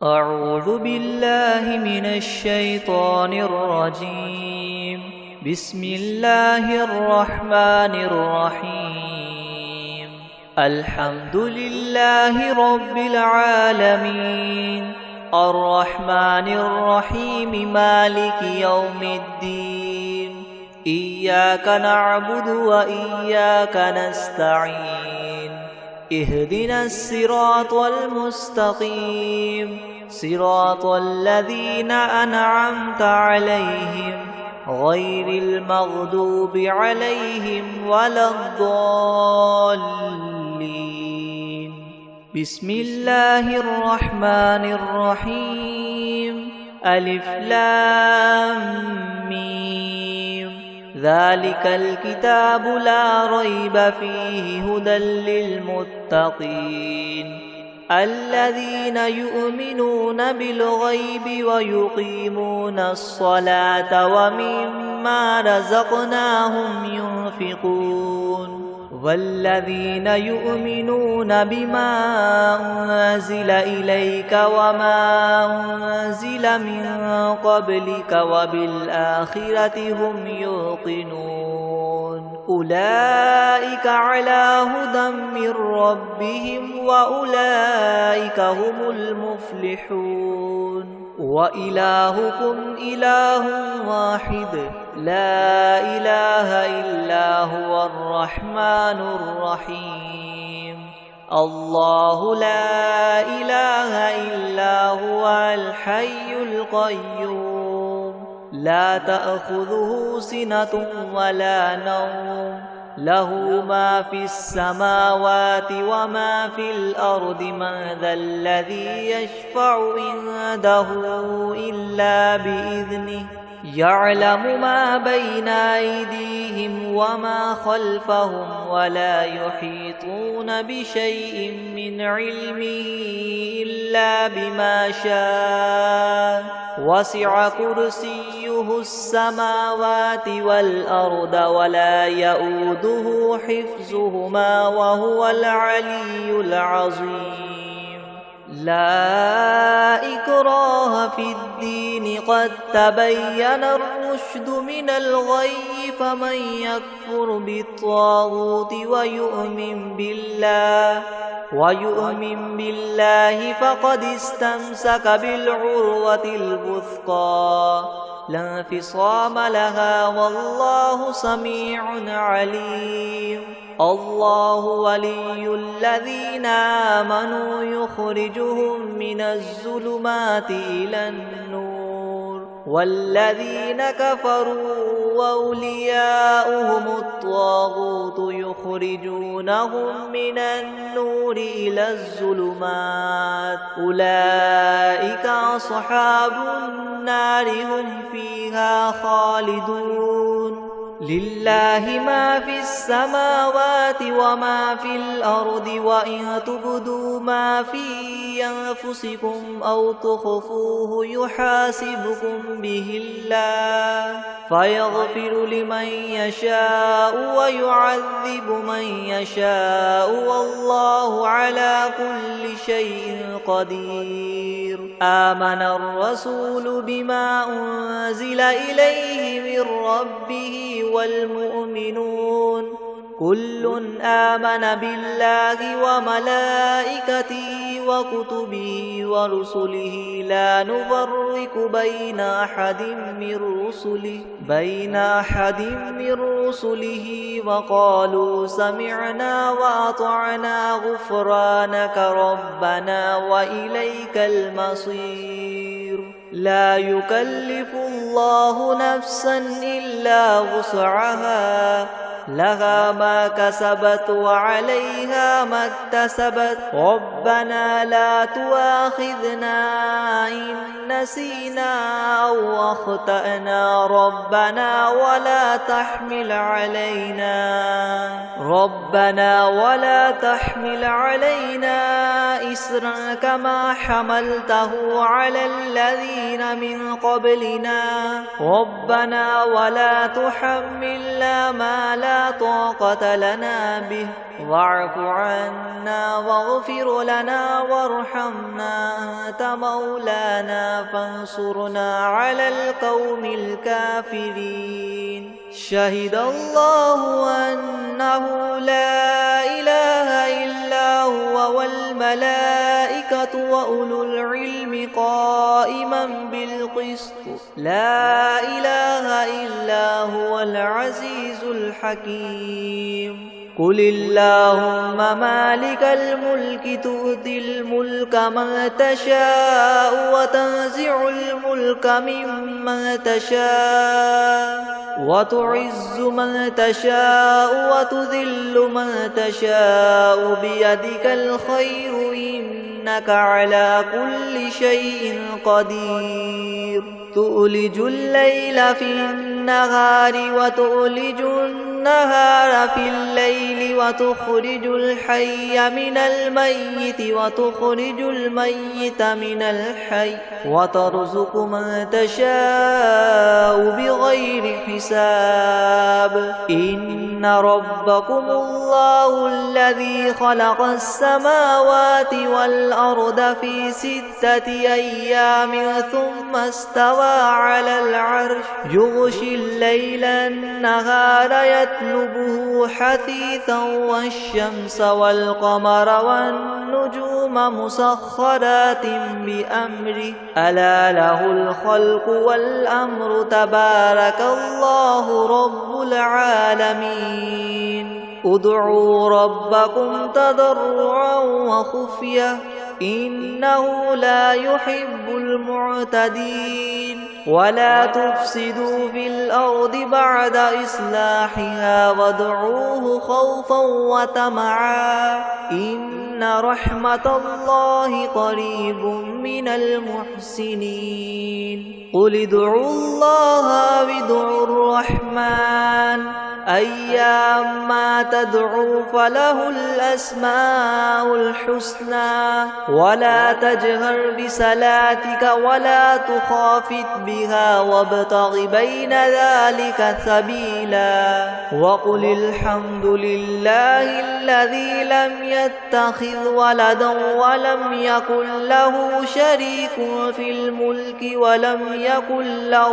أعوذ بالله من الشيطان الرجيم. بسم الله الرحمن الرحيم. الحمد لله رب العالمين، الرحمن الرحيم، مالك يوم الدين. إياك نعبد وإياك نستعين. اهدنا الصراط المستقيم، صراط الذين أنعمت عليهم غير المغضوب عليهم ولا الضالين. بسم الله الرحمن الرحيم. ألف لام ميم. ذلك الكتاب لا ريب فيه هدى للمتقين الذين يؤمنون بالغيب ويقيمون الصلاة ومما رزقناهم ينفقون والذين يؤمنون بما أنزل إليك وما أنزل من قبلك وبالآخرة هم يوقنون أولئك على هدى من ربهم وأولئك هم المفلحون. وإلهكم إله واحد لا إله إلا هو الرحمن الرحيم. الله لا إله إلا هو الحي القيوم لا تأخذه سنة ولا نوم له ما في السماوات وما في الأرض. من ذا الذي يشفع عنده إلا بإذنه يعلم ما بين أيديهم وما خلفهم ولا يحيطون بشيء من علمه إلا بما شاء. وسع كرسيه السماوات والأرض ولا يؤوده حفظهما وهو العلي العظيم. لا إكراه في الدين قد تبين الرشد من الغي. فمن يكفر بالطاغوت ويؤمن بالله فقد استمسك بالعروة الوثقى لا انفصام لها والله سميع عليم. الله ولي الذين آمنوا يخرجهم من الظلمات إلى النور والذين كفروا وأولياؤهم الطاغوت يخرجونهم من النور إلى الظلمات. أولئك أصحاب النار هم فيها خالدون. لله ما في السماوات وما في الأرض وإن تبدوا ما في أنفسكم أو تخفوه يحاسبكم به الله فيغفر لمن يشاء ويعذب من يشاء والله على كل شيء قدير. آمن الرسول بما أنزل إليه من ربه والمؤمنون كل آمن بالله وملائكته وكتبه ورسله لا نفرق بين أحد من رسله وقالوا سمعنا وأطعنا غفرانك ربنا وإليك المصير. لا يكلف الله نفسا إلا وسعها لها ما كسبت وعليها ما اكتسبت. ربنا لا تؤاخذنا إن نسينا أو أخطأنا ربنا ولا تحمل علينا إصرا كما حملته على الذين من قبلنا ربنا ولا تحملنا ما لا لا طاقة لنا به واعف عنا واغفر لنا وارحمنا أنت مولانا فانصرنا على القوم الكافرين شهد الله أنه لا إله إلا هو والملائكة وأولو العلم قائما بالقسط لا إله إلا هو العزيز الحكيم قل اللهم مالك الملك تؤتي الملك من تشاء وتنزع الملك ممن تشاء وتعز من تشاء وتذل من تشاء بيدك الخير إنك على كل شيء قدير تؤلج الليل في النهار وتؤلج النهار في الليل وتخرج الحي من الميت وتخرج الميت من الحي وترزق من تشاء بغير حساب إن ربكم الله الذي خلق السماوات والأرض في 6 أيام ثم استوى على العرش يغشي الليل النهار يطلبه حثيثا والشمس والقمر والنجوم مسخرات بأمره ألا له الخلق والأمر تبارك الله رب العالمين ادعوا ربكم تضرعا وخفية إنه لا يحب المعتدين ولا تفسدوا في الأرض بعد إصلاحها وادعوه خوفا وطمعا إن رحمة الله قريب من المحسنين قل ادعوا الله وادعوا الرحمن أيما تدعوا فله الأسماء الحسنى ولا تجهر بصلاتك ولا تخافت بها وابتغ بين ذلك سبيلا وقل الحمد لله الذي لم يتخذ ولدا ولم يكن له شريك في الملك ولم يكن له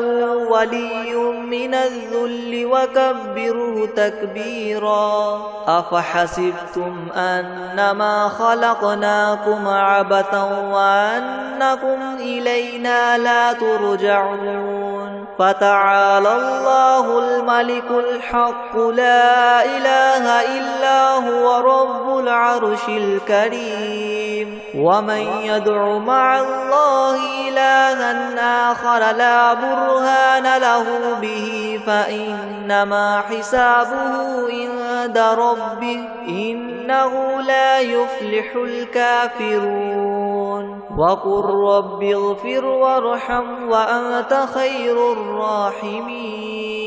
ولي من الذل وكبره تكبيرا أفحسبتم أنما خلقناكم عبثا وأنكم إلينا لا ترجعون فتعالى الله الملك الحق لا إله إلا هو رب العرش الكريم ومن يدع مع الله إلها آخر لا برهان له به فإنما حسابه عند ربه إنه لا يفلح الكافرون وقل رب اغفر وارحم وأنت خير الراحمين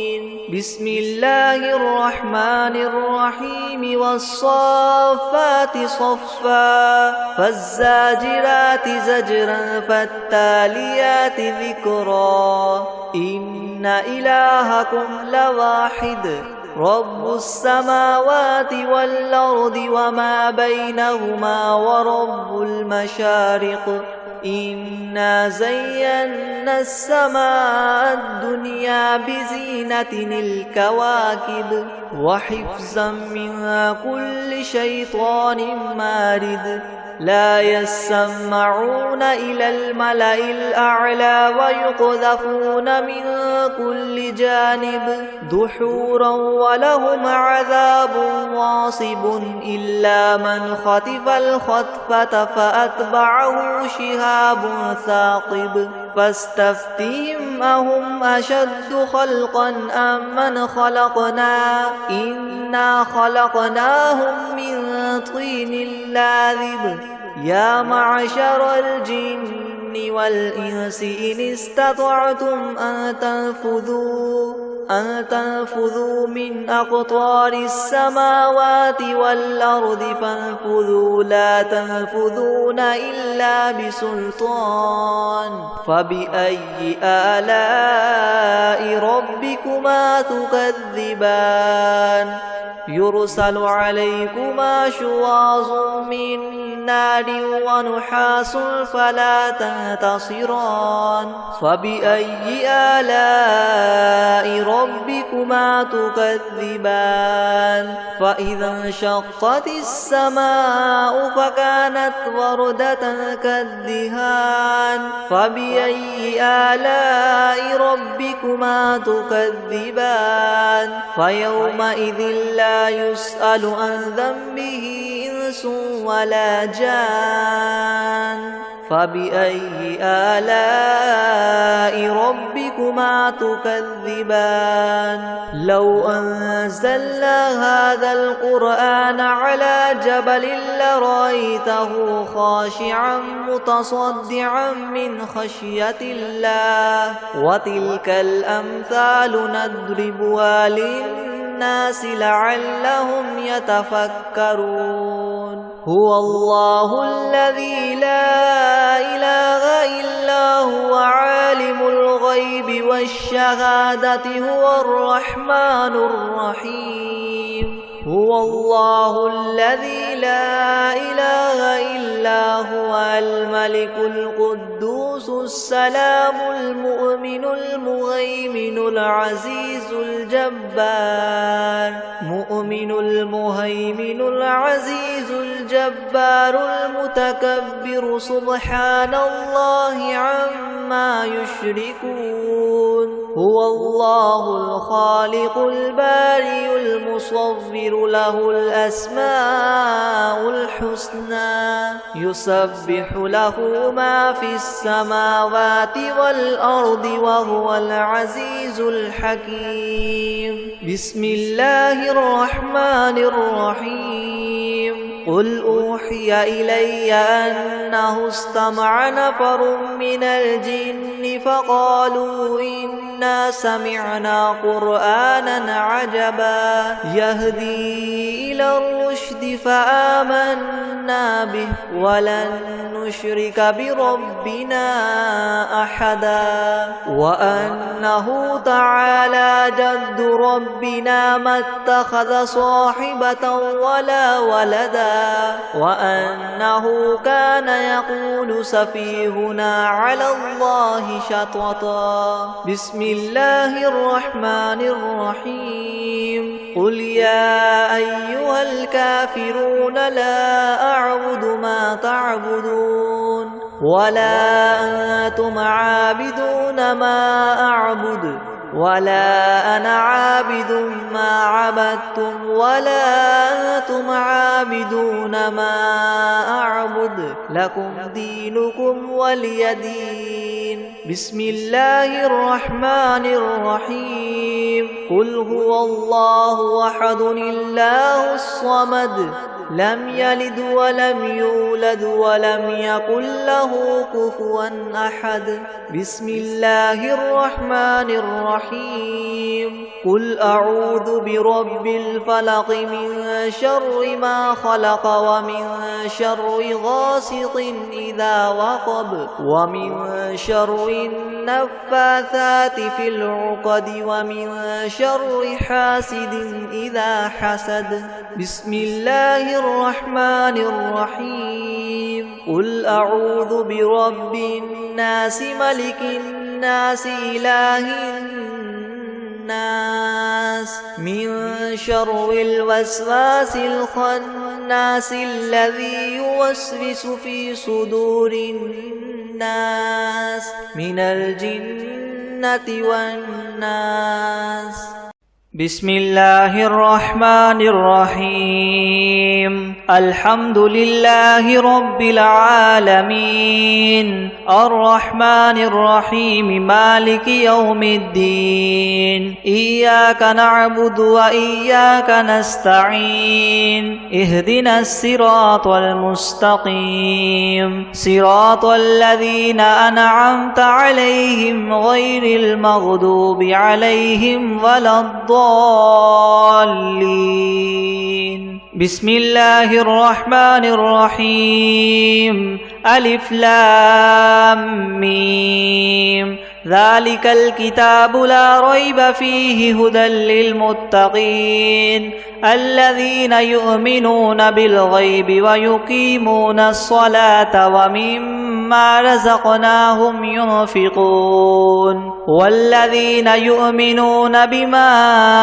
بسم الله الرحمن الرحيم والصافات صفا فالزاجرات زجرا فالتاليات ذكرا إن إلهكم لواحد رب السماوات والأرض وما بينهما ورب المشارق إنا زينا السماء الدنيا بزينة الكواكب وحفظا من كل شيطان مارد لا يسمعون إلى الملأ الأعلى ويقذفون من كل جانب دحورا ولهم عذاب واصب إلا من خطف الخطفة فأتبعه شهاب ثاقب فاستفتهم أهم أشد خلقا أم من خلقنا إنا خلقناهم من طين لاذب يا معشر الجن والجن والإنس إن استطعتم أن تنفذوا من أقطار السماوات والأرض فانفذوا لا تنفذون إلا بسلطان فبأي آلاء ربكما تكذبان يرسل عليكما شواظ من نار ونحاس فلا تنتصران فبأي آلاء ربكما تكذبان فإذا انشقت السماء فكانت وردة كالدهان فبأي آلاء ربكما تكذبان فيومئذ لا يسأل عن ذنبه إنس ولا جان فبأي آلاء ربكما تكذبان لو أنزلنا هذا القرآن على جبل لرأيته خاشعا متصدعا من خشية الله وتلك الأمثال نضربها للناس لعلهم يتفكرون هو الله الذي لا إله إلا هو عالم الغيب والشهادة هو الرحمن الرحيم هو الله الذي لا إله إلا هو الملك القدوس السلام المؤمن المهيمن العزيز الجبار المتكبر سبحان الله عما يشركون هو الله الخالق البارئ المصور له الأسماء الحسنى يسبح له ما في السماوات والأرض وهو العزيز الحكيم بسم الله الرحمن الرحيم قل أوحي إلي أنه استمع نفر من الجن فقالوا إنا سمعنا قرآنا عجبا يهدي إلى الرشد فآمنا به ولن نشرك بربنا أحدا وأنه تعالى جد ربنا ما اتخذ صاحبة ولا ولدا وأنه كان يقول سفيهنا على الله شططا بسم الله الرحمن الرحيم قل يا أيها الكافرون لا أعبد ما تعبدون ولا أنتم عابدون ما أعبد ولا أنا عابد ما عبدتم ولا أنتم عابدون ما أعبد لكم دينكم ولي دين بسم الله الرحمن الرحيم قل هو الله أحد الله الصمد لم يلد ولم يولد ولم يكن له كفوا أحد بسم الله الرحمن الرحيم قل أعوذ برب الفلق من شر ما خلق ومن شر غاسق إذا وقب ومن شر النفاثات في العقد ومن شر حاسد إذا حسد بسم الله الرحمن الرحيم قل أعوذ برب الناس ملك الناس إله الناس من شر الوسواس الخناس الذي يوسوس في صدور الناس من الجنة والناس بسم الله الرحمن الرحيم الحمد لله رب العالمين الرحمن الرحيم مالك يوم الدين إياك نعبد وإياك نستعين اهدنا الصراط المستقيم صراط الذين أنعمت عليهم غير المغضوب عليهم ولا الضالين. بسم الله الرحمن الرحيم ألف لام ميم ذلك الكتاب لا ريب فيه هدى للمتقين الذين يؤمنون بالغيب ويقيمون الصلاة ومما رزقناهم ينفقون والذين يؤمنون بما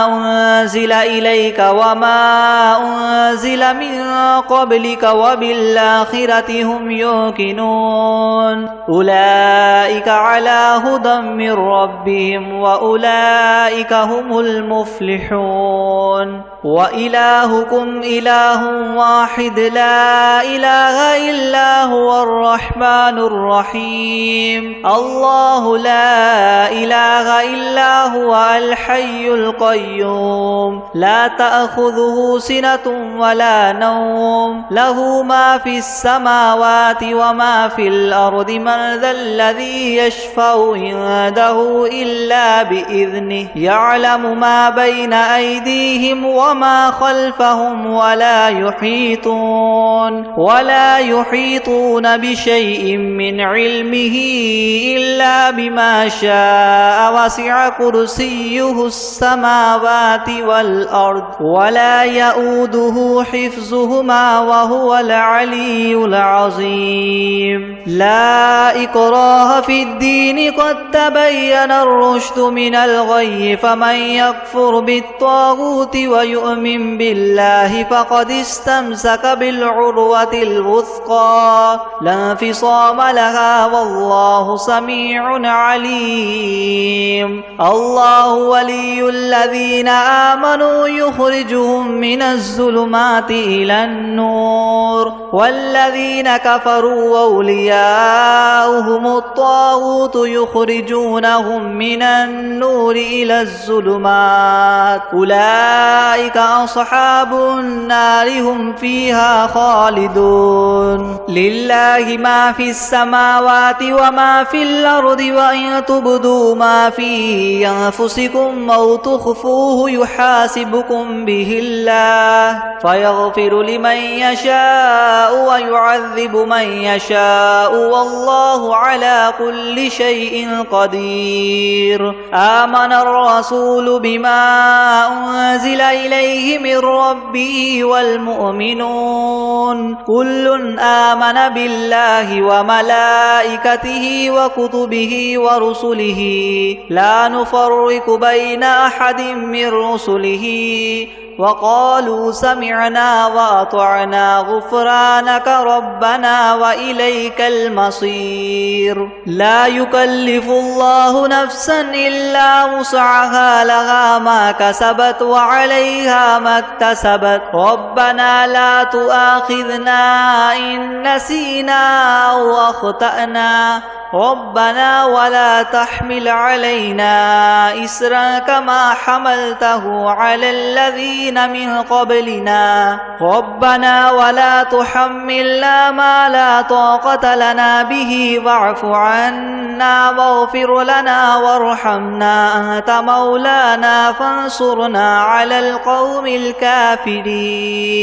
أنزل إليك وما أنزل من قبلك وبالآخرة هم يوقنون أولئك على هدى من ربهم وأولئك هم المفلحون وإلهكم إله واحد لا إله إلا هو الرحمن الرحيم الله لا إله إلا هو الحي القيوم لا تأخذه سنة ولا نوم له ما في السماوات وما في الأرض من ذا الذي يشفع عنده إلا بإذنه يعلم ما بين أيديهم وما خلفهم ولا يحيطون بشيء من علمه إلا بما شاء وسع كرسيه السماوات والأرض ولا يؤوده حفظهما وهو العلي العظيم لا إكراه في الدين قد تبين الرشد من الغي فمن يكفر بالطاغوت ويؤمن بالله فقد استمسك بالعروة الوثقى لا انفصام لها والله سميع عليم الله ولي الذين آمنوا يخرجهم من الظلمات إلى النور والذين كفروا أولياؤهم الطاغوت يخرجونهم من النور إلى الظلمات أولئك أصحاب النار هم فيها خالدون لله ما في السماوات وما في الأرض وإن تبدوا ما في أنفسكم أو تخفوه يحاسبكم به الله فيغفر لمن يشاء ويعذب من يشاء والله على كل شيء قدير آمن الرسول بما أنزل إليه من ربه والمؤمنون كل آمن بالله وملائكته وكتبه ورسله لا نفرق بين أحد من رسله وقالوا سمعنا وأطعنا غفرانك ربنا وإليك المصير لا يكلف الله نفسا إلا وسعها لها ما كسبت وعليها ما اكتسبت ربنا لا تؤاخذنا إن نسينا أو أخطأنا ربنا ولا تحمل علينا إسرا كما حملته على الذين من قبلنا ربنا ولا تحملنا ما لا طاقة لنا به واعف عنا واغفر لنا وارحمنا أنت مولانا فانصرنا على القوم الكافرين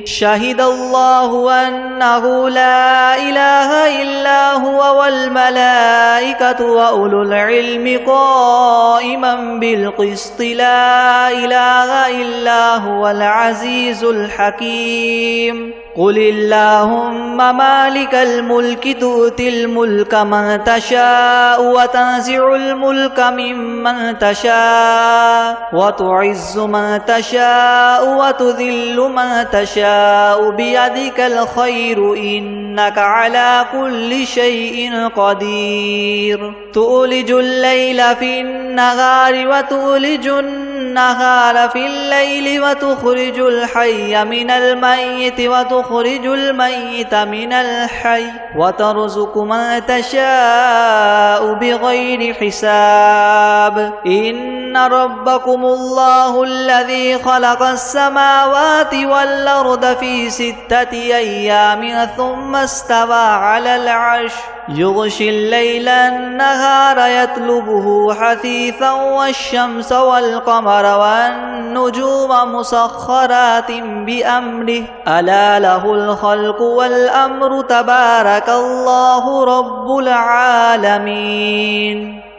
شهد الله أنه لا إله إلا هو والملائكة وأولو العلم قائما بالقسط لا إله إلا هو العزيز الحكيم قل اللهم مالك الملك تؤتي الملك من تشاء وتنزع الملك ممن تشاء وتعز من تشاء وتذل من تشاء بيدك الخير إنك على كل شيء قدير تولج الليل في النهار وتولج النهار النهار في الليل وتخرج الحي من الميت وتخرج الميت من الحي وترزق من تشاء بغير حساب إن ربكم الله الذي خلق السماوات والأرض في 6 أيام ثم استوى على العرش يغشي الليل النهار يطلبه حثيثا والشمس والقمر والنجوم مسخرات بأمره ألا له الخلق والأمر تبارك الله رب العالمين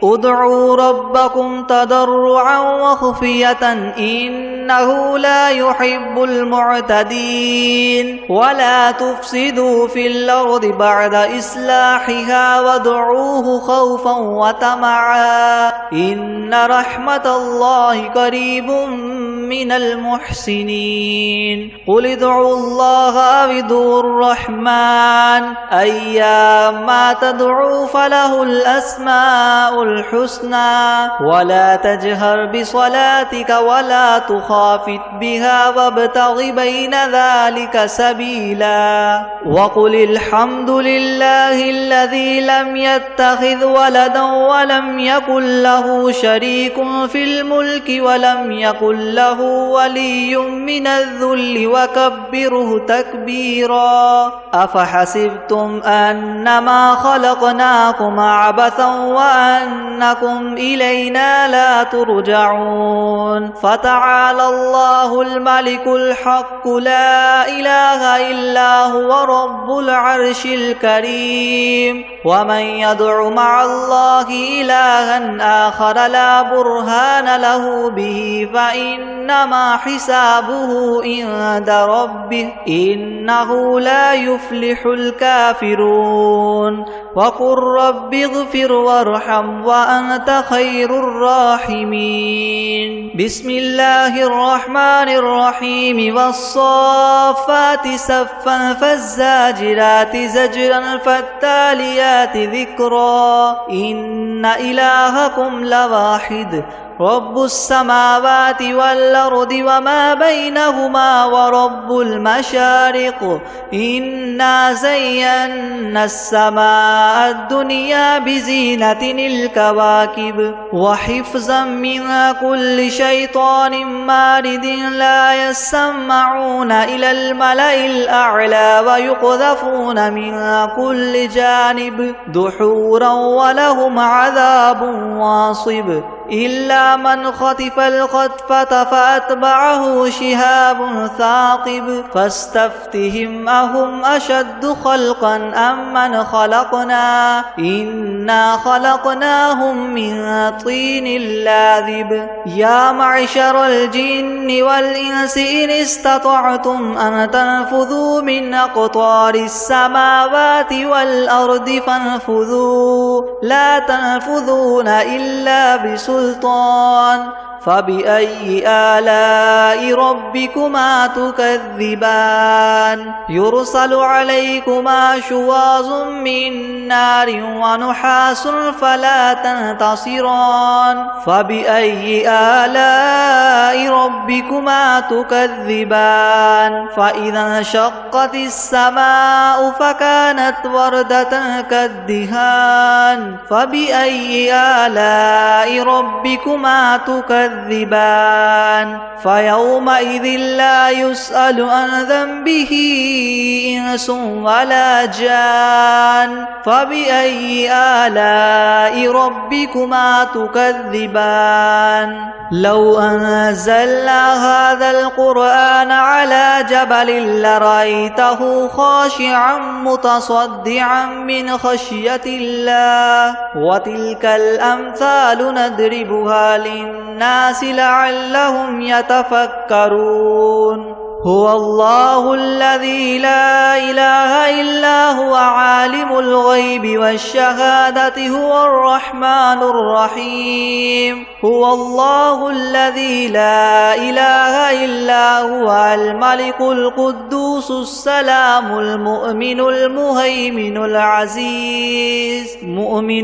ادعوا ربكم تضرعا وخفية إنه لا يحب المعتدين ولا تفسدوا في الأرض بعد إصلاحها وادعوه خوفا وطمعا إن رحمة الله قريب من المحسنين قل ادعوا الله أو ادعوا الرحمن أيما تدعوا فله الأسماء الحسنى ولا تجهر بصلاتك ولا تخافت بها وابتغ بين ذلك سبيلا وقل الحمد لله الذي لم يتخذ ولدا ولم يكن له شريك في الملك ولم يكن له ولي من الذل وكبره تكبيرا أفحسبتم أنما خلقناكم عبثا وأنكم إلينا لا ترجعون فتعالى الله الملك الحق لا إله إلا هو رب العرش الكريم ومن يدع مع الله إلها آخر لا برهان له به فإنما حسابه عند ربه إنه لا يفلح الكافرون وقل رب اغفر وارحم وأنت خير الراحمين بسم الله الرحمن الرحيم والصافات صفا فالزاجرات زجرا فالتاليات ذكرا إن إلهكم لواحد رب السماوات والأرض وما بينهما ورب المشارق إنا زينا السماء الدنيا بزينة الكواكب وحفظا من كل شيطان مارد لا يسمعون إلى الملأ الأعلى ويقذفون من كل جانب دحورا ولهم عذاب واصب إلا من خطف الخطفة فأتبعه شهاب ثاقب فاستفتهم أهم أشد خلقا أم من خلقنا إنا خلقناهم من طين لاذب يا معشر الجن والإنس إن استطعتم أن تنفذوا من أقطار السماوات والأرض فانفذوا لا تنفذون إلا بسلطان فبأي آلاء ربكما تكذبان يرسل عليكما شواظ من نار ونحاس فلا تنتصران فبأي آلاء ربكما تكذبان فإذا انشقت السماء فكانت وردة كالدهان فبأي آلاء ربكما تكذبان فيومئذ لا يسأل عن ذنبه إنس ولا جان فبأي آلاء ربكما تكذبان لو أنزلنا هذا القرآن على جبل لرأيته خاشعا متصدعا من خشية الله وتلك الأمثال نضربها للناس لعلهم يتفكرون هو الله الذي لا إله إلا هو عالم الغيب والشهادة هو الرحمن الرحيم هو الله الذي لا إله إلا هو الملك القدوس السلام المؤمن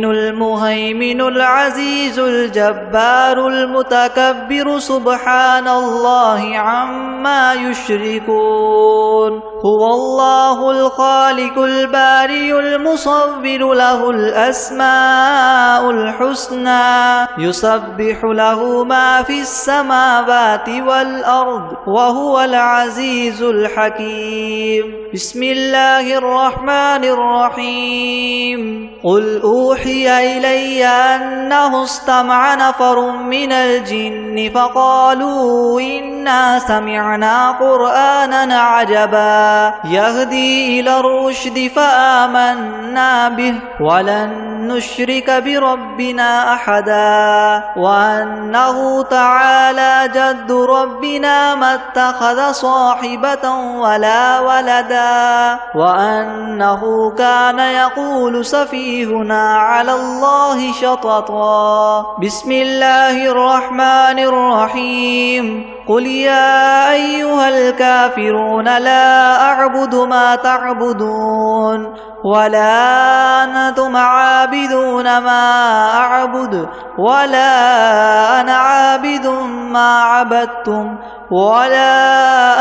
المهيمن العزيز الجبار المتكبر سبحان الله عما يشركون هو الله الخالق البارئ المصور له الأسماء الحسنى يسبح له ما في السماوات والأرض وهو العزيز الحكيم بسم الله الرحمن الرحيم قل أوحي إلي أنه استمع نفر من الجن فقالوا إنا سمعنا قرآنا عجبا يهدي إلى الرشد فآمنا به ولن نشرك بربنا أحدا وأنه تعالى جد ربنا ما اتخذ صاحبة ولا ولدا وأنه كان يقول سفيهنا على الله شططا بسم الله الرحمن الرحيم قل يا أيها الكافرون لا أعبد ما تعبدون ولا أنتم عابدون ما أعبد ولا أنا عابد ما عبدتم ولا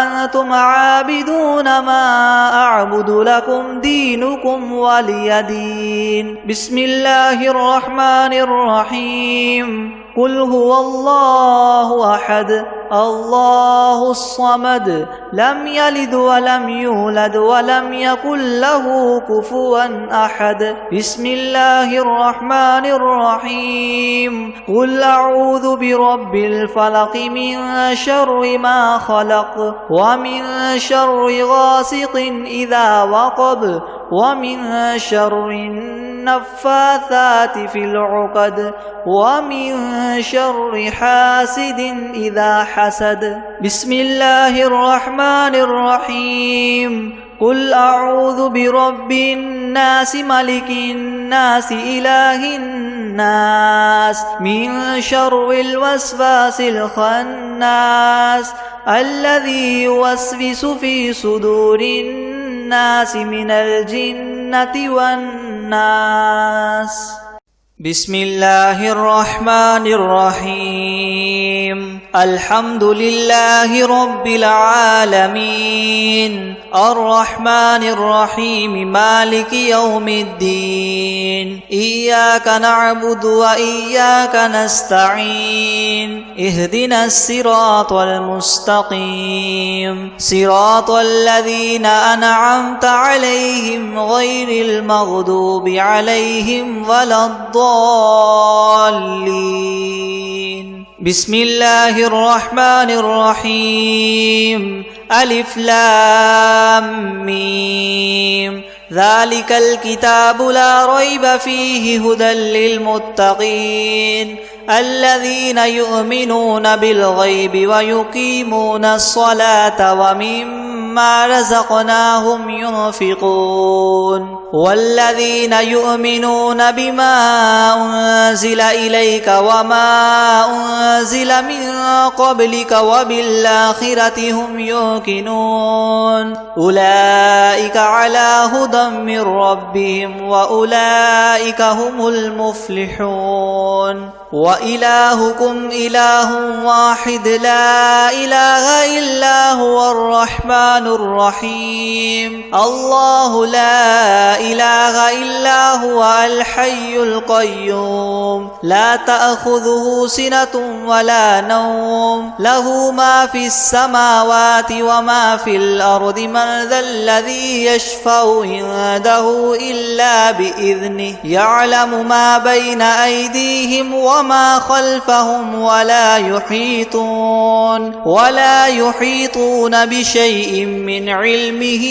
أنتم عابدون ما أعبد لكم دينكم ولي دين بسم الله الرحمن الرحيم قل هو الله أحد الله الصمد لم يلد ولم يولد ولم يكن له كفوا أحد بسم الله الرحمن الرحيم قل أعوذ برب الفلق من شر ما خلق ومن شر غاسق إذا وقب ومن شر النفاثات في العقد ومن شر حاسد إذا حسد بسم الله الرحمن الرحيم قل أعوذ برب الناس ملك الناس إله الناس من شر الوسواس الخناس الذي يوسوس في صدور الناس من الجنة والناس بسم الله الرحمن الرحيم الحمد لله رب العالمين الرحمن الرحيم مالك يوم الدين إياك نعبد وإياك نستعين اهدنا الصراط المستقيم صراط الذين أنعمت عليهم غير المغضوب عليهم ولا الضالين بسم الله الرحمن الرحيم ألف لام ميم ذلك الكتاب لا ريب فيه هدى للمتقين الذين يؤمنون بالغيب ويقيمون الصلاة ومما رزقناهم ينفقون والذين يؤمنون بما أنزل إليك وما أنزل من قبلك وبالآخرة هم يوقنون أولئك على هدى من ربهم وأولئك هم المفلحون وإلهكم إله واحد لا إله إلا هو الرحمن الرحيم الله لا إله إلا هو الحي القيوم لا تأخذه سنة ولا نوم له ما في السماوات وما في الأرض من ذا الذي يشفع عنده إلا بإذنه يعلم ما بين أيديهم وما وما خلفهم ولا يحيطون بشيء من علمه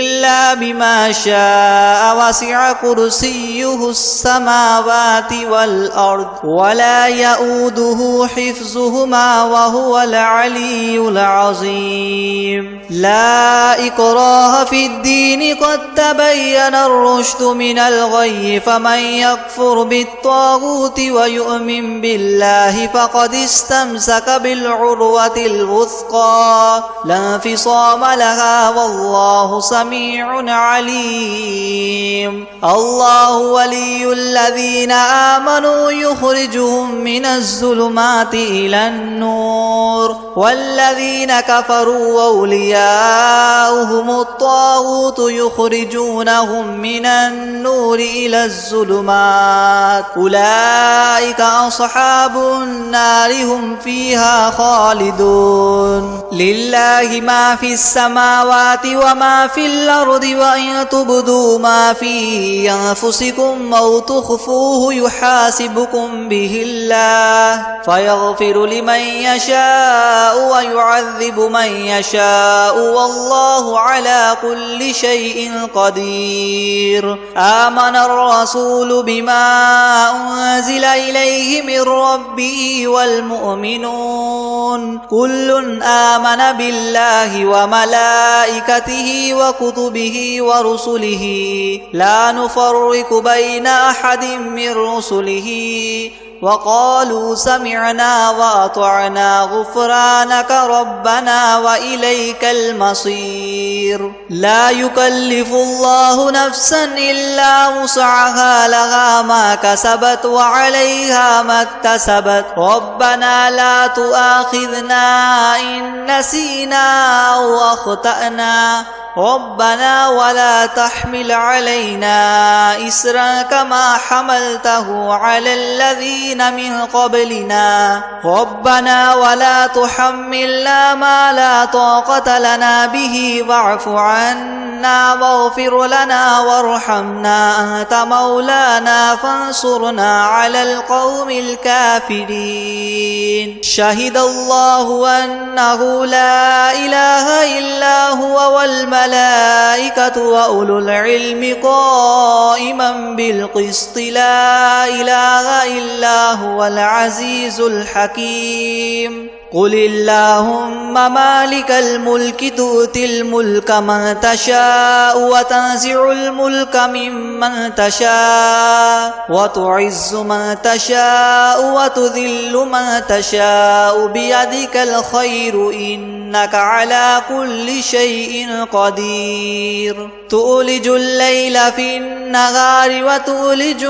إلا بما شاء وسع كرسيه السماوات والأرض ولا يؤوده حفظهما وهو العلي العظيم لا إكراه في الدين قد تبين الرشد من الغي فمن يكفر بالطاغوت ويؤمن بالله فقد استمسك بالعروة الوثقى لا انفصام لها والله سميع عليم الله ولي الذين آمنوا يخرجهم من الظلمات إلى النور والذين كفروا أولياؤهم الطاغوت يخرجونهم من النور إلى الظلمات أولئك أصحاب النار هم فيها خالدون لله ما في السماوات وما في الأرض وإن تبدوا ما في أنفسكم أو تخفوه يحاسبكم به الله فيغفر لمن يشاء ويعذب من يشاء والله على كل شيء قدير آمن الرسول بما أنزل إليه من ربه والمؤمنون كل آمن بالله وملائكته وكتبه ورسله لا نفرق بين أحد من رسله وقالوا سمعنا وأطعنا غفرانك ربنا وإليك المصير لا يكلف الله نفسا إلا وسعها لها ما كسبت وعليها ما اكتسبت ربنا لا تؤاخذنا إن نسينا أو أخطأنا ربنا ولا تحمل علينا إسرا كما حملته على الذين من قبلنا ربنا ولا تحملنا ما لا طاقة لنا به واعف عنا واغفر لنا وارحمنا أنت مولانا فانصرنا على القوم الكافرين شهد الله أنه لا إله إلا هو والملائكة وأولو العلم قائما بالقسط لا إله إلا هو العزيز الحكيم قل اللهم مالك الملك تؤتي الملك من تشاء وتنزع الملك ممن تشاء وتعز من تشاء وتذل من تشاء بيدك الخير إنك على كل شيء قدير تولج الليل في النهار وتولج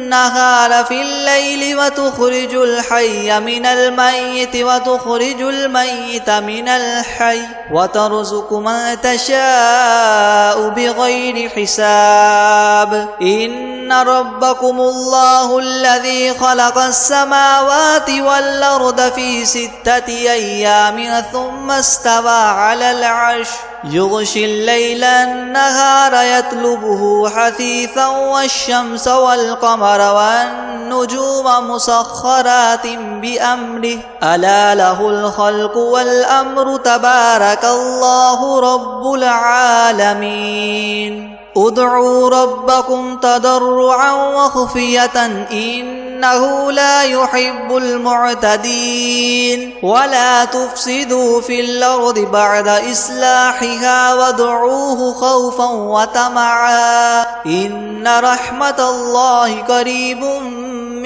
النهار في الليل وتخرج الحي من الميت وتخرج الميت من الحي وترزق من تشاء بغير حساب إن ربكم الله الذي خلق السماوات والأرض في 6 أيام ثم استوى على العرش يغشي الليل النهار يطلبه حثيثا والشمس والقمر والنجوم مسخرات بأمره ألا له الخلق والأمر تبارك الله رب العالمين ادعوا ربكم تضرعا وخفية إنه لا يحب المعتدين ولا تفسدوا في الأرض بعد إصلاحها وادعوه خوفا وطمعا إن رحمة الله قريب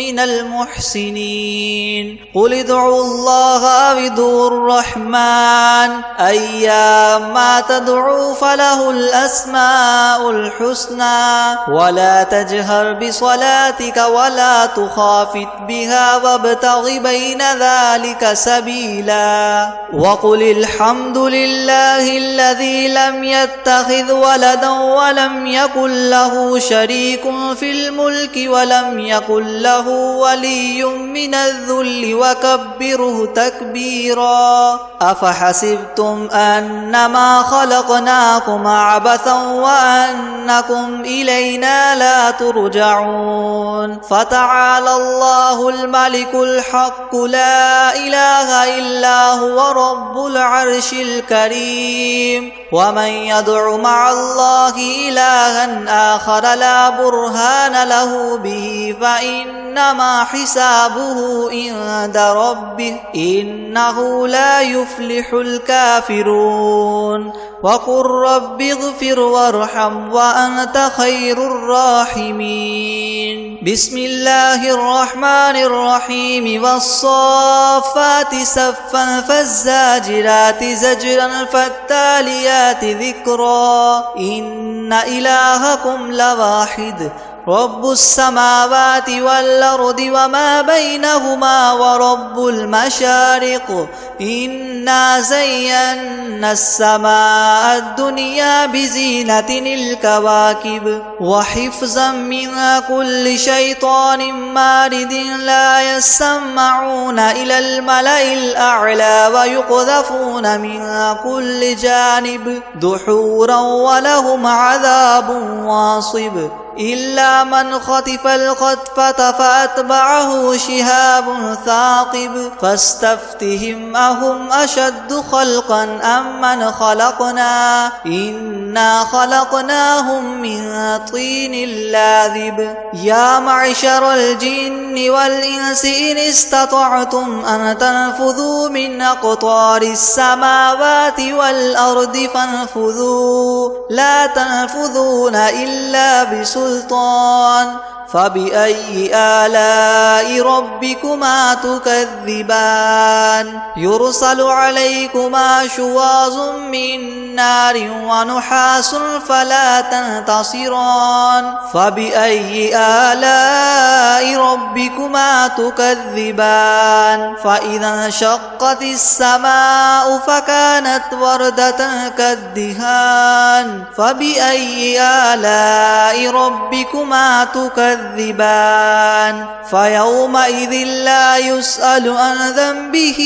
من المحسنين قل ادعوا الله أو ادعوا الرحمن أيما تدعوا فله الأسماء الحسنى ولا تجهر بصلاتك ولا تخافت بها وابتغ بين ذلك سبيلا وقل الحمد لله الذي لم يتخذ ولدا ولم يكن له شريك في الملك ولم يكن له ولي من الذل وكبره تكبيرا أفحسبتم أنما خلقناكم عبثا وأنكم إلينا لا ترجعون فتعالى الله الملك الحق لا إله إلا هو رب العرش الكريم ومن يدع مع الله إلها آخر لا برهان له به فإنما حسابه عند ربه إنه لا يفلح الكافرون وقل رب اغفر وارحم وأنت خير الراحمين بسم الله الرحمن الرحيم والصافات صفا فالزاجرات زجرا فالتاليات ذكرا إن إلهكم لواحد رب السماوات والأرض وما بينهما ورب المشارق إنا زينا السماء الدنيا بزينة الكواكب وحفظا من كل شيطان مارد لا يسمعون إلى الملأ الأعلى ويقذفون من كل جانب دحورا ولهم عذاب واصب إلا من خطف الخطفة فأتبعه شهاب ثاقب فاستفتهم أهم أشد خلقا أم من خلقنا إنا خلقناهم من طين لاذب يا معشر الجن والإنس إن استطعتم أن تنفذوا من أقطار السماوات والأرض فانفذوا لا تنفذون إلا بسلطان فبأي آلاء ربكما تكذبان يرسل عليكما شواظ من نار ونحاس فلا تنتصران فبأي آلاء ربكما تكذبان فإذا انشقت السماء فكانت وردة كالدهان فبأي آلاء ربكما تكذبان فيومئذ لا يسأل عن ذنبه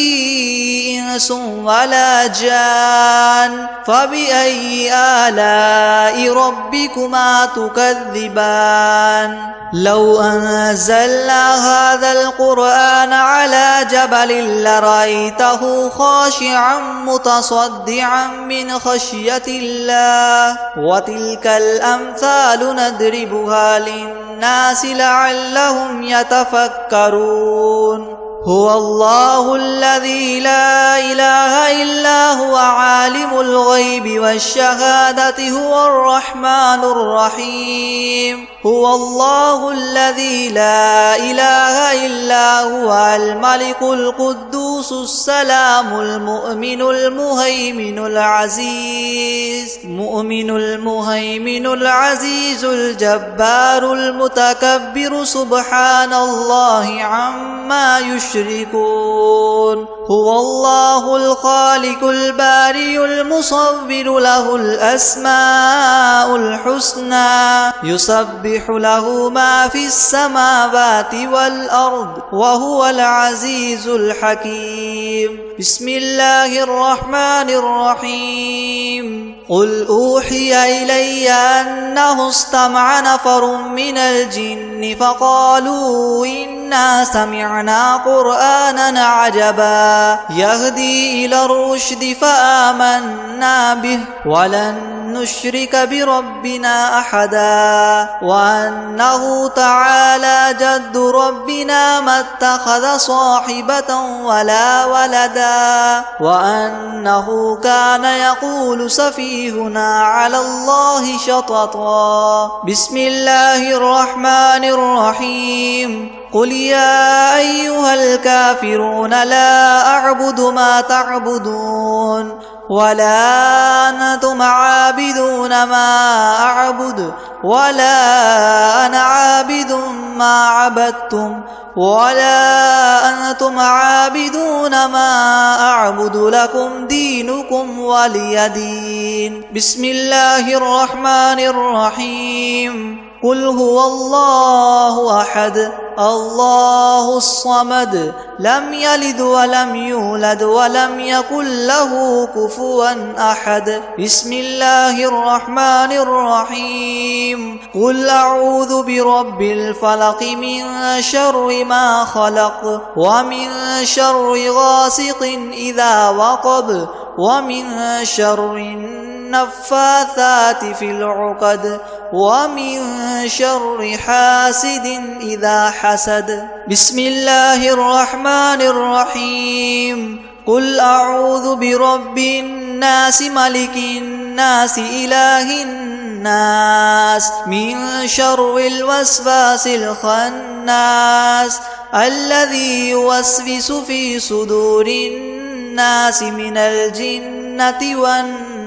إنس ولا جان فبأي آلاء ربكما تكذبان لو أنزلنا هذا القرآن على جبل لرأيته خاشعا متصدعا من خشية الله وتلك الأمثال نضربها للناس لعلهم يتفكرون هو الله الذي لا إله إلا هو عالم الغيب والشهادة هو الرحمن الرحيم هو الله الذي لا إله إلا هو الملك القدوس السلام المؤمن المهيمن العزيز الجبار المتكبر سبحان الله عما يشركون هو الله الخالق البارئ المصور له الأسماء الحسنى يسبح له ما في السماوات والأرض وهو العزيز الحكيم بسم الله الرحمن الرحيم قل أوحي إلي أنه استمع نفر من الجن فقالوا إنا سمعنا قرآنا عجبا يهدي إلى الرشد فآمنا به ولن نشرك بربنا أحدا وأنه تعالى جد ربنا ما اتخذ صاحبة ولا ولدا وأنه كان يقول سفيهنا على الله شططا بسم الله الرحمن الرحيم قل يا أيها الكافرون لا أعبد ما تعبدون ولا أنتم عابدون ما أعبد ولا أنا عابد ما عبدتم ولا أنتم عابدون ما أعبد لكم دينكم ولي دين بسم الله الرحمن الرحيم قل هو الله أحد الله الصمد لم يلد ولم يولد ولم يكن له كفوا أحد بسم الله الرحمن الرحيم قل أعوذ برب الفلق من شر ما خلق ومن شر غاسق إذا وقب ومن شر النفاثات في العقد ومن شر حاسد إذا حسد بسم الله الرحمن الرحيم قل أعوذ برب الناس ملك الناس إله الناس من شر الوسواس الخناس الذي يوسوس في صدور الناس من الجنة والناس.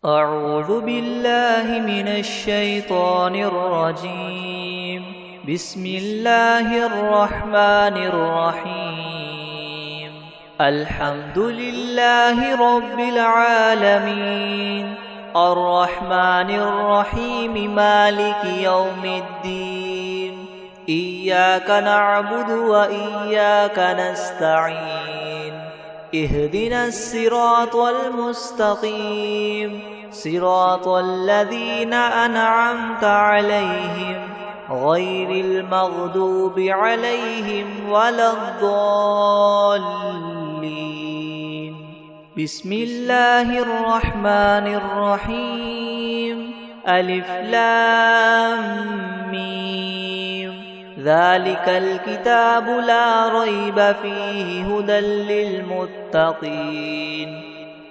أعوذ بالله من الشيطان الرجيم. بسم الله الرحمن الرحيم. الحمد لله رب العالمين الرحمن الرحيم مالك يوم الدين إياك نعبد وإياك نستعين اهدنا الصراط المستقيم صراط الذين أنعمت عليهم غير المغضوب عليهم ولا الضالين. بسم الله الرحمن الرحيم. ألف لام ميم ذلك الكتاب لا ريب فيه هدى للمتقين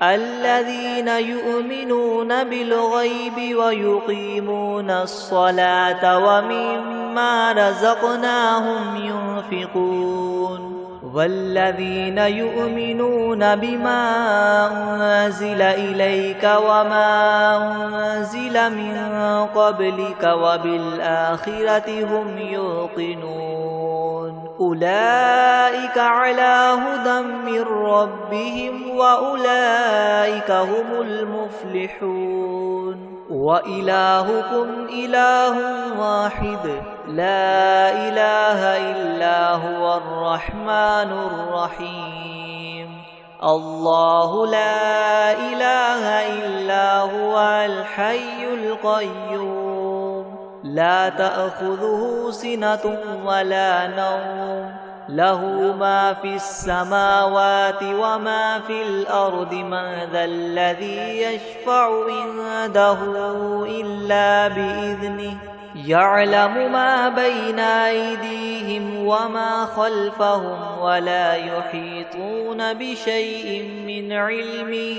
الذين يؤمنون بالغيب ويقيمون الصلاة ومما رزقناهم ينفقون والذين يؤمنون بما أنزل إليك وما أنزل من قبلك وبالآخرة هم يوقنون أولئك على هدى من ربهم وأولئك هم المفلحون. وإلهكم إله واحد لا إله إلا هو الرحمن الرحيم. الله لا إله إلا هو الحي القيوم لا تأخذه سنة ولا نوم له ما في السماوات وما في الأرض من ذا الذي يشفع عنده إلا بإذنه يعلم ما بين أيديهم وما خلفهم ولا يحيطون بشيء من علمه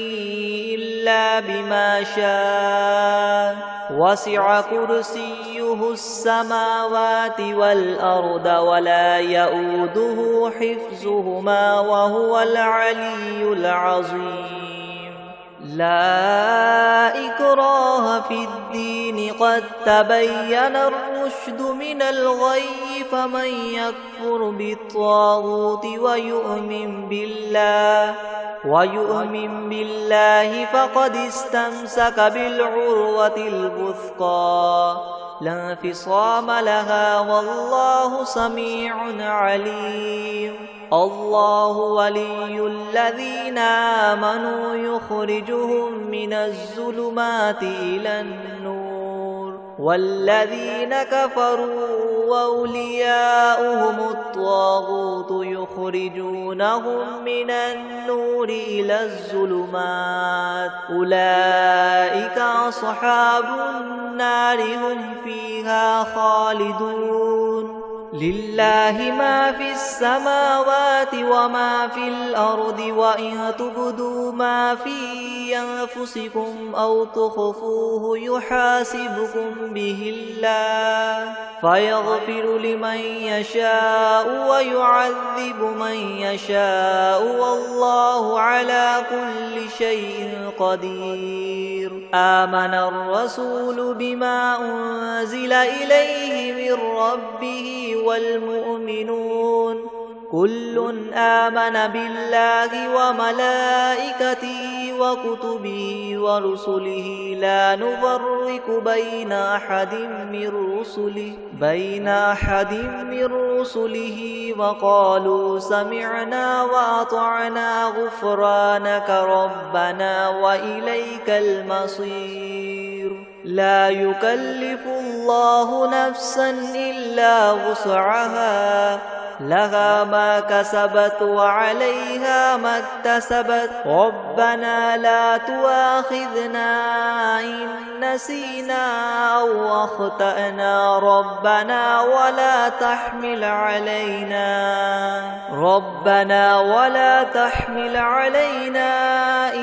إلا بما شاء وسع كرسيه السماوات والأرض ولا يؤوده حفظهما وهو العلي العظيم. لا إكراه في الدين قد تبين الرشد من الغي فمن يكفر بالطاغوت ويؤمن بالله فقد استمسك بالعروة الوثقى لا انفصام لها والله سميع عليم. الله ولي الذين آمنوا يخرجهم من الظلمات إلى النور والذين كفروا أولياؤهم الطاغوت يخرجونهم من النور إلى الظلمات أولئك أصحاب النار هم فيها خالدون. لله ما في السماوات وما في الأرض وإن تبدوا ما في أنفسكم أو تخفوه يحاسبكم به الله فيغفر لمن يشاء ويعذب من يشاء والله على كل شيء قدير. آمن الرسول بما أنزل إليه من ربه والمؤمنون كل آمن بالله وملائكته وكتبه ورسله لا نفرق بين أحد من رسله وقالوا سمعنا وأطعنا غفرانك ربنا وإليك المصير لا يكلف الله نفسا إلا وسعها لها ما كسبت وعليها ما اكتسبت ربنا لا تؤاخذنا إن نسينا أو أخطأنا ربنا ولا تحمل علينا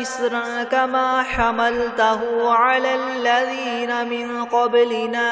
إسرا كما حملته على الذين من قبلنا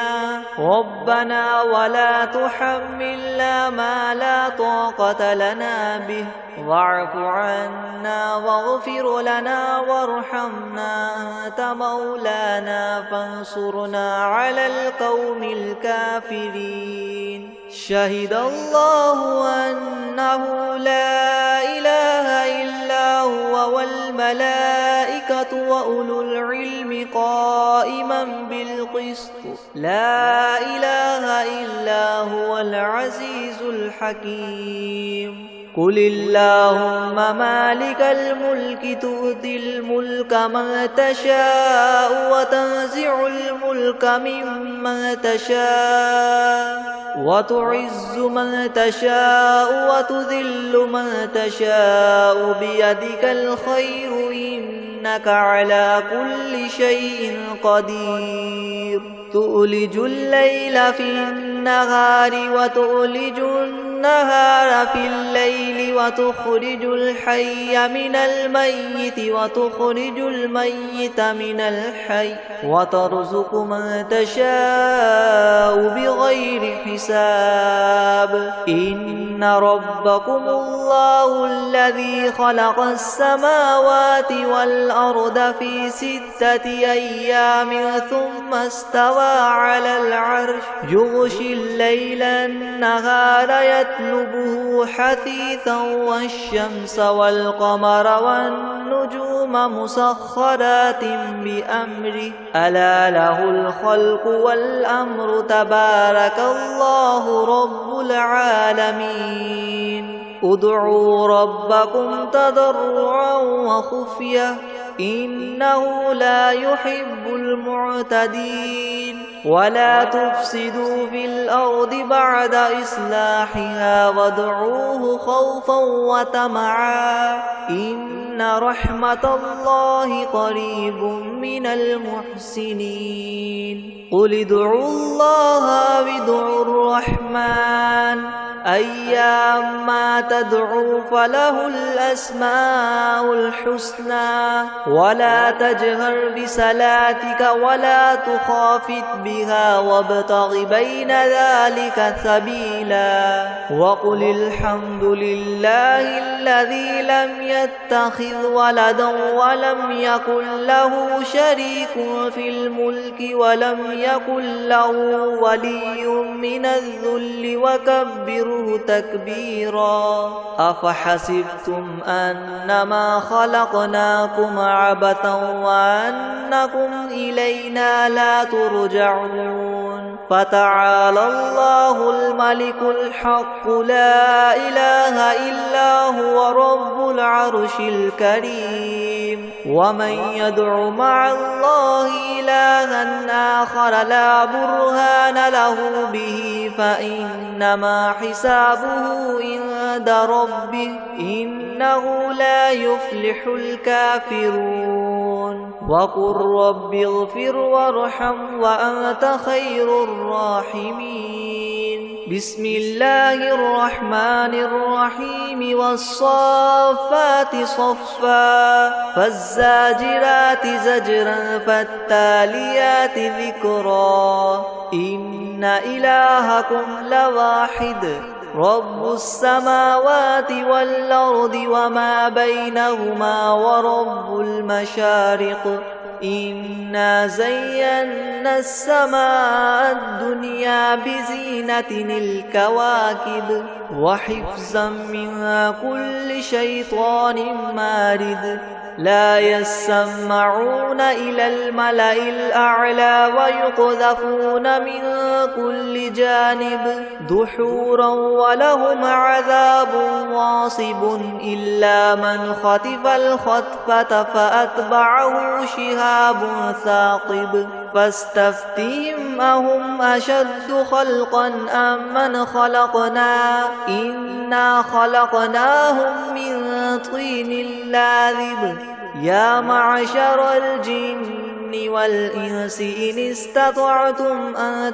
ربنا ولا تحملنا ما لا طاقة لنا به واعف عنا واغفر لنا وارحمنا أنت مولانا فانصرنا على القوم الكافرين شهد الله أنه لا إله إلا هو والملائكة وأولو العلم قائما بالقسط لا إله إلا هو العزيز الحكيم قل اللهم مالك الملك تؤتي الملك من تشاء وتنزع الملك ممن تشاء وتعز من تشاء وتذل من تشاء بيدك الخير إنك على كل شيء قدير تؤلج الليل في النهار وتؤلج النهار في الليل وتخرج الحي من الميت وتخرج الميت من الحي وترزق من تشاء بغير حساب إن ربكم الله الذي خلق السماوات والأرض في 6 أيام ثم استوى على العرش يغشي الليل النهار يطلبه حثيثا والشمس والقمر والنجوم مسخرات بأمره ألا له الخلق والأمر تبارك الله رب العالمين ادعوا ربكم تضرعا وخفية إنه لا يحب المعتدين ولا تفسدوا في الأرض بعد إصلاحها وادعوه خوفا وطمعا إن رحمة الله قريب من المحسنين قل ادعوا الله وادعوا الرحمن أيما تدعوا فله الأسماء الحسنى ولا تجهر بصلاتك ولا تخافت بها وابتغ بين ذلك سبيلا وقل الحمد لله الذي لم يتخذ ولدا ولم يكن له شريك في الملك ولم يكن له ولي من الذل وكبره تكبيرا أفحسبتم أنما خلقناكم عبثا وأنكم إلينا لا ترجعون فتعالى الله الملك الحق لا إله إلا هو رب العرش الكريم ومن يدع مع الله إلها آخر لا برهان له به فإنما حسابه عند ربه إنه لا يفلح الكافرون وقل رب اغفر وارحم وأنت خير الراحمين بسم الله الرحمن الرحيم والصافات صفا فالزاجرات زجرا فالتاليات ذكرا إن إلهكم لواحد رب السماوات والأرض وما بينهما ورب المشارق إنا زينا السماء الدنيا بزينة الكواكب وحفظا من كل شيطان مارد لا يسمعون إلى الملأ الأعلى ويقذفون من كل جانب دحورا ولهم عذاب واصب إلا من خطف الخطفة فأتبعه شهاب ثاقب فاستفتهم أهم أشد خلقا أم من خلقنا إنا خلقناهم من طين لاذب يا معشر الجن والإنس إن استطعتم أن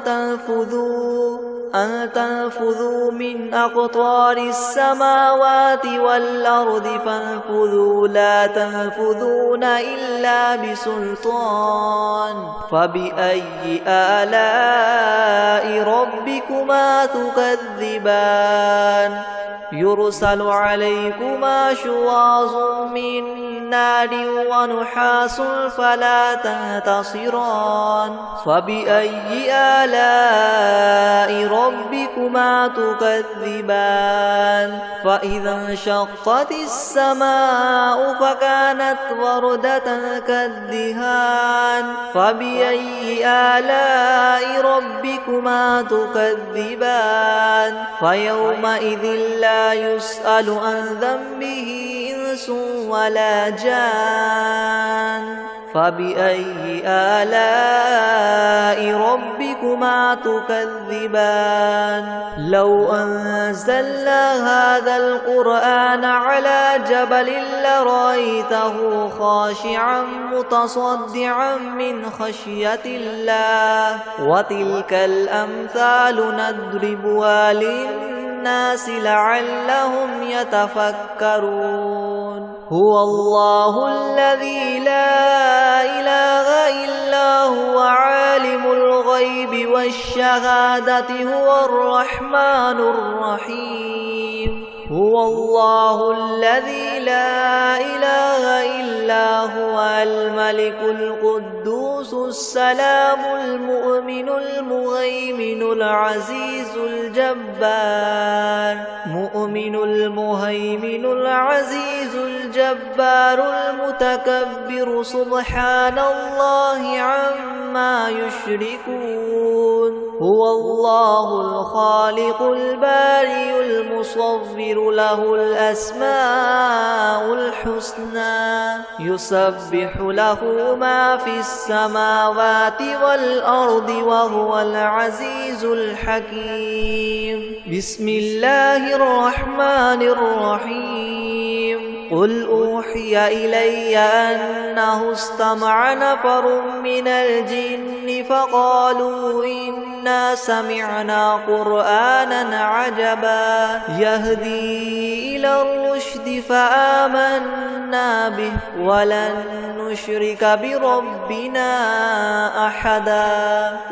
تنفذوا من أقطار السماوات والأرض فانفذوا لا تنفذون إلا بسلطان فبأي آلاء ربكما تكذبان يرسل عليكما شواظ من نار ونحاس فلا تنتصران فبأي آلاء ربكما تكذبان فإذا انشقت السماء فكانت وردة كالدهان فبأي آلاء ربكما تكذبان فيومئذ لا يسأل عن ذنبه إنس ولا جان فبأي آلاء ربكما تكذبان لو أنزلنا هذا القرآن على جبل لرأيته خاشعا متصدعا من خشية الله وتلك الأمثال نضربها للناس لعلهم يتفكرون هو الله الذي لا إله إلا هو عالم الغيب والشهادة هو الرحمن الرحيم هو الله الذي لا إله إلا هو الملك القدوس السلام المؤمن المهيمن العزيز الجبار مؤمن المهيمن العزيز الجبار المتكبر سبحان الله عما يشركون هو الله الخالق البارئ المصور له الأسماء الحسنى يسبح له ما في السماوات والأرض وهو العزيز الحكيم بسم الله الرحمن الرحيم قل أوحي إلي أنه استمع نفر من الجن فقالوا إنا سمعنا قرآنا عجبا يهدي إلى الرشد فآمنا به ولن نشرك بربنا أحدا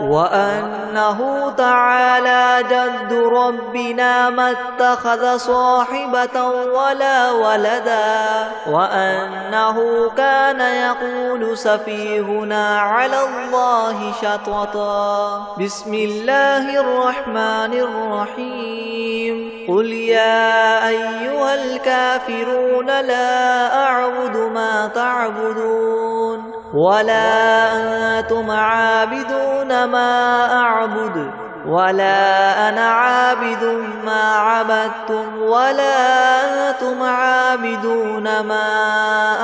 وأنه تعالى جد ربنا ما اتخذ صاحبة ولا ولدا وأنه كان يقول سفيهنا على الله شططا بسم الله الرحمن الرحيم قل يا أيها الكافرون لا أعبد ما تعبدون ولا أنتم عابدون ما أعبد ولا أنا عابد ما عبدتم ولا أنتم عابدون ما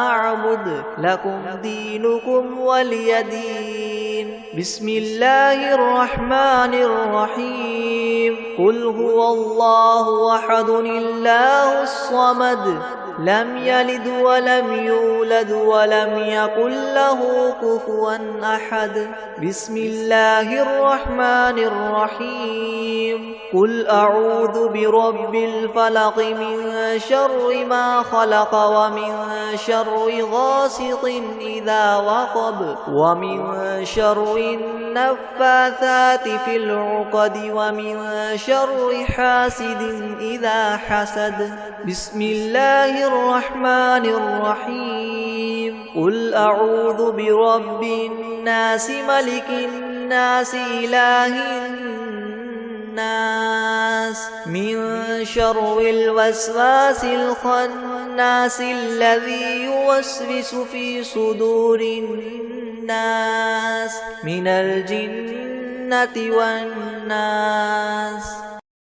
أعبد لكم دينكم ولي دين بسم الله الرحمن الرحيم قل هو الله أحد الله الصمد لم يلد ولم يولد ولم يكن له كفوا أحد بسم الله الرحمن الرحيم قل أعوذ برب الفلق من شر ما خلق ومن شر غاسق إذا وقب ومن شر النفاثات في العقد ومن شر حاسد إذا حسد بسم الله الرحمن الرحيم قل أعوذ برب الناس ملك الناس إله الناس من شر الوسواس الخناس الذي يوسوس في صدور الناس من الجنة والناس.